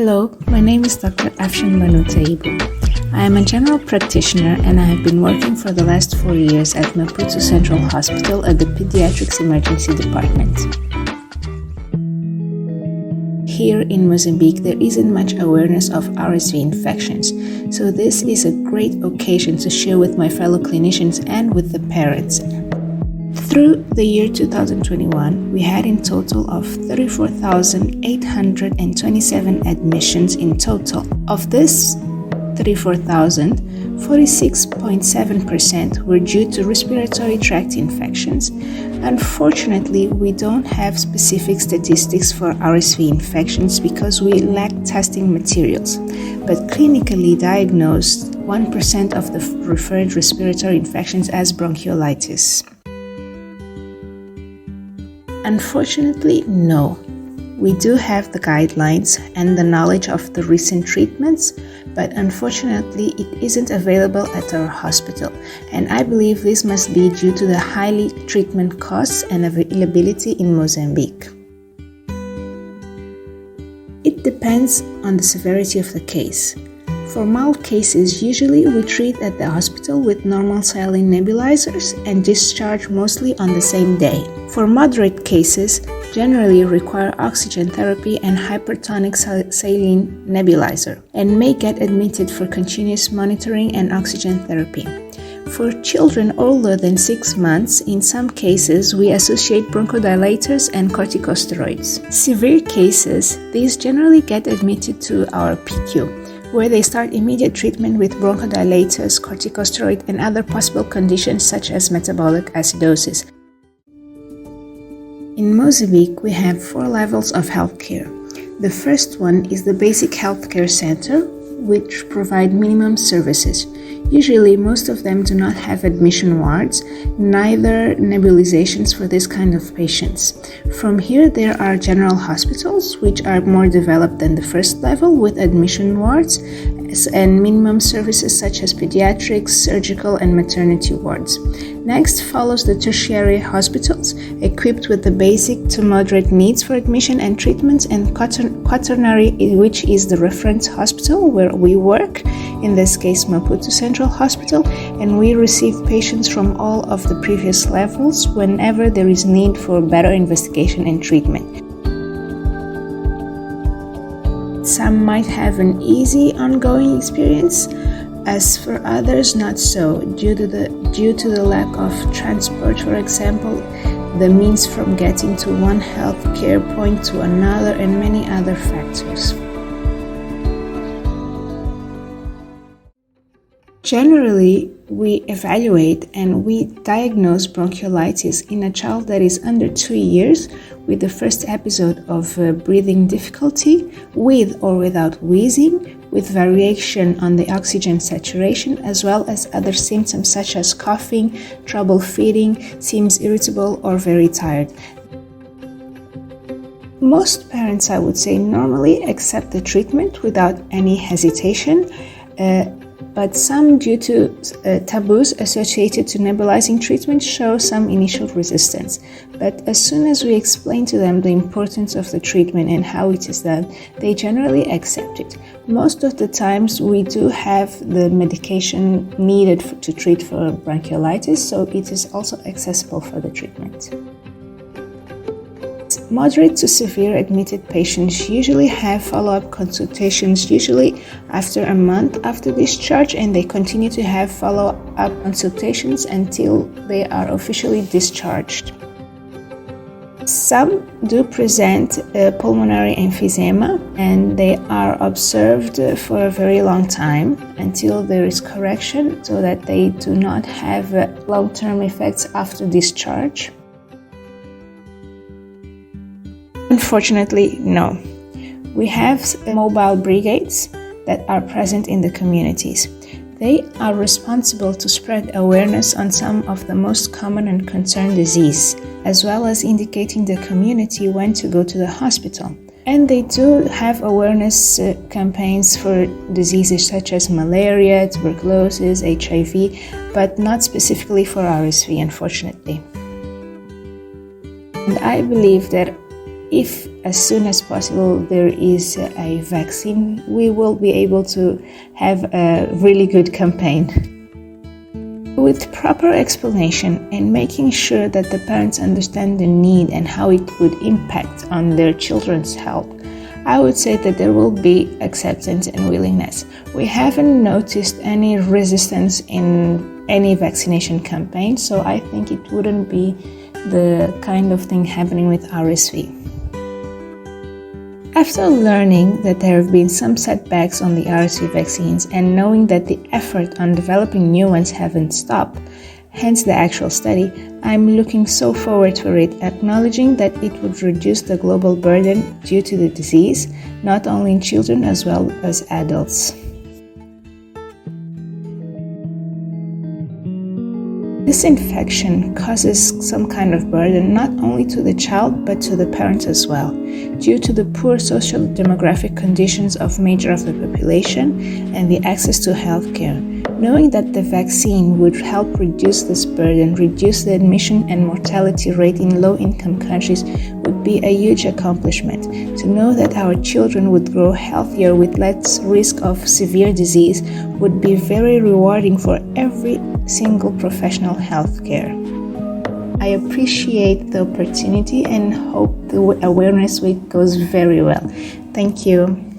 Hello, my name is Dr. Afshan Tahiti. I am a general practitioner and I have been working for the last 4 years at Maputo Central Hospital at the Pediatrics Emergency Department. Here in Mozambique, there isn't much awareness of RSV infections, so this is a great occasion to share with my fellow clinicians and with the parents. Through the year 2021, we had in total of 34,827 admissions in total. Of this 34,000, 46.7% were due to respiratory tract infections. Unfortunately, we don't have specific statistics for RSV infections because we lack testing materials, but clinically diagnosed 1% of the referred respiratory infections as bronchiolitis. Unfortunately, no. We do have the guidelines and the knowledge of the recent treatments, but unfortunately it isn't available at our hospital, and I believe this must be due to the high treatment costs and availability in Mozambique. It depends on the severity of the case. For mild cases, usually we treat at the hospital with normal saline nebulizers and discharge mostly on the same day. For moderate cases, generally require oxygen therapy and hypertonic saline nebulizer and may get admitted for continuous monitoring and oxygen therapy. For children older than 6 months, in some cases, we associate bronchodilators and corticosteroids. Severe cases, these generally get admitted to our PQ, where they start immediate treatment with bronchodilators, corticosteroid, and other possible conditions such as metabolic acidosis. In Mozambique, we have 4 levels of healthcare. The first one is the basic healthcare center, which provide minimum services. Usually, most of them do not have admission wards, neither nebulizations for this kind of patients. From here, there are general hospitals, which are more developed than the first level, with admission wards and minimum services such as pediatrics, surgical, and maternity wards. Next follows the tertiary hospitals, equipped with the basic to moderate needs for admission and treatments, and quaternary, which is the reference hospital where we work, in this case Maputo Central Hospital, and we receive patients from all of the previous levels whenever there is need for better investigation and treatment. Some might have an easy ongoing experience, as for others not so, due to the lack of transport, for example, the means from getting to one healthcare point to another, and many other factors. Generally, we evaluate and we diagnose bronchiolitis in a child that is under 2 years with the first episode of breathing difficulty, with or without wheezing, with variation on the oxygen saturation, as well as other symptoms such as coughing, trouble feeding, seems irritable or very tired. Most parents, I would say, normally accept the treatment without any hesitation, but some, due to taboos associated to nebulizing treatment, show some initial resistance. But as soon as we explain to them the importance of the treatment and how it is done, they generally accept it. Most of the times we do have the medication needed to treat for bronchiolitis, so it is also accessible for the treatment. Moderate to severe admitted patients usually have follow-up consultations, usually after a month after discharge, and they continue to have follow-up consultations until they are officially discharged. Some do present pulmonary emphysema, and they are observed for a very long time until there is correction so that they do not have long-term effects after discharge. Unfortunately, no. We have mobile brigades that are present in the communities. They are responsible to spread awareness on some of the most common and concerned disease, as well as indicating the community when to go to the hospital. And they do have awareness campaigns for diseases such as malaria, tuberculosis, HIV, but not specifically for RSV, unfortunately. And I believe that if as soon as possible there is a vaccine, we will be able to have a really good campaign. With proper explanation and making sure that the parents understand the need and how it would impact on their children's health, I would say that there will be acceptance and willingness. We haven't noticed any resistance in any vaccination campaign, so I think it wouldn't be the kind of thing happening with RSV. After learning that there have been some setbacks on the RSV vaccines and knowing that the effort on developing new ones haven't stopped, hence the actual study, I'm looking so forward for it, acknowledging that it would reduce the global burden due to the disease, not only in children as well as adults. This infection causes some kind of burden not only to the child but to the parents as well, due to the poor social demographic conditions of major of the population and the access to healthcare. Knowing that the vaccine would help reduce this burden, reduce the admission and mortality rate in low-income countries would be a huge accomplishment. To know that our children would grow healthier with less risk of severe disease would be very rewarding for every single professional healthcare. I appreciate the opportunity and hope the Awareness Week goes very well. Thank you.